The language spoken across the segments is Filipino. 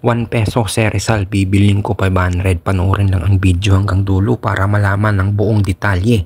1 peso Sir Rizal, bibiling ko 500. Panoorin lang ang video hanggang dulo para malaman ang buong detalye.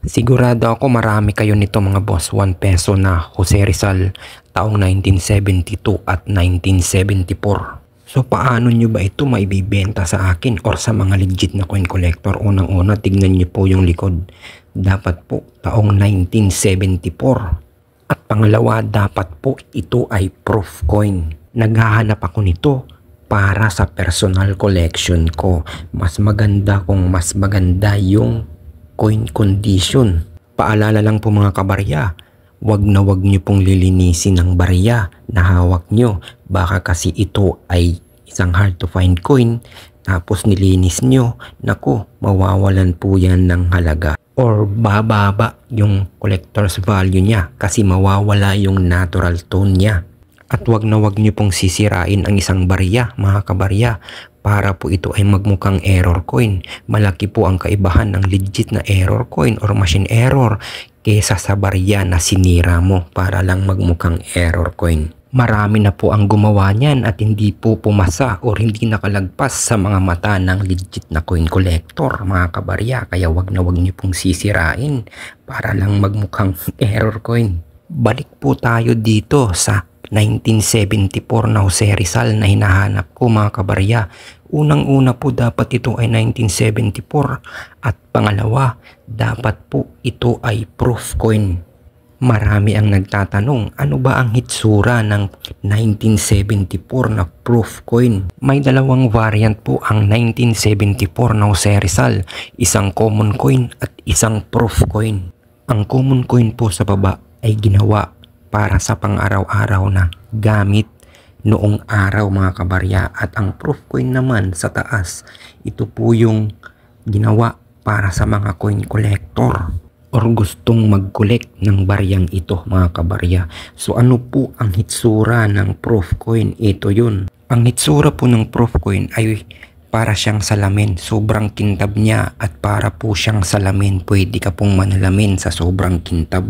Sigurado ako marami kayo nito mga boss. 1 peso na Jose Rizal taong 1972 at 1974. So paano nyo ba ito maibibenta sa akin or sa mga legit na coin collector? Unang-una, tignan nyo po yung likod. Dapat po taong 1974. At pangalawa, dapat po ito ay proof coin. Naghahanap ako nito para sa personal collection ko. Mas maganda kung mas maganda yung coin condition. Paalala lang po mga kabarya, wag na wag nyo pong lilinisin ang barya na hawak nyo. Baka kasi ito ay isang hard to find coin, tapos nilinis nyo, naku, mawawalan po yan ng halaga. Or bababa yung collector's value niya kasi mawawala yung natural tone niya. At wag na wag nyo pong sisirain ang isang barya mga kabarya para po ito ay magmukhang error coin. Malaki po ang kaibahan ng legit na error coin or machine error kesa sa barya na sinira mo para lang magmukhang error coin. Marami na po ang gumawa niyan at hindi po pumasa or hindi nakalagpas sa mga mata ng legit na coin collector mga kabarya. Kaya wag na wag nyo pong sisirain para lang magmukhang error coin. Balik po tayo dito sa 1974 na Jose Rizal na hinahanap ko mga kabarya. Unang-una po dapat ito ay 1974 at pangalawa dapat po ito ay proof coin. Marami ang nagtatanong, ano ba ang hitsura ng 1974 na proof coin? May dalawang variant po ang 1974 na Jose Rizal, isang common coin at isang proof coin. Ang common coin po sa baba ay ginawa para sa pang-araw-araw na gamit noong araw mga kabarya, at ang proof coin naman sa taas, ito po yung ginawa para sa mga coin collector or gustong mag-collect ng baryang ito mga kabarya. So ano po ang hitsura ng proof coin? Ito yun. Ang hitsura po ng proof coin ay para siyang salamin. Sobrang kintab niya at para po siyang salamin. Pwede ka pong manalamin sa sobrang kintab.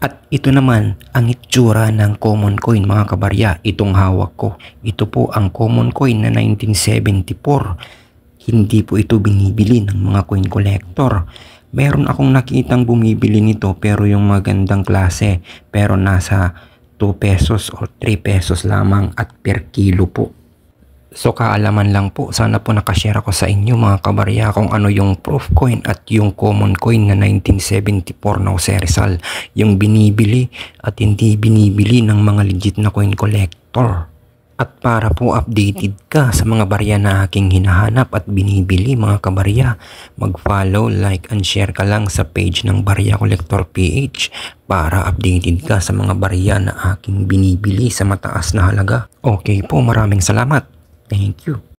At ito naman ang itsura ng common coin mga kabarya. Itong hawak ko. Ito po ang common coin na 1974. Hindi po ito binibili ng mga coin collector. Meron akong nakitang bumibili nito pero yung magandang klase. Pero nasa 2 pesos o 3 pesos lamang at per kilo po. So kaalaman lang po, sana po nakashare ako sa inyo mga kabarya kung ano yung proof coin at yung common coin na 1974 na Jose Rizal, yung binibili at hindi binibili ng mga legit na coin collector. At para po updated ka sa mga barya na aking hinahanap at binibili mga kabarya, mag-follow, like and share ka lang sa page ng Barya Collector PH para updated ka sa mga barya na aking binibili sa mataas na halaga. Okay po, maraming salamat. Thank you.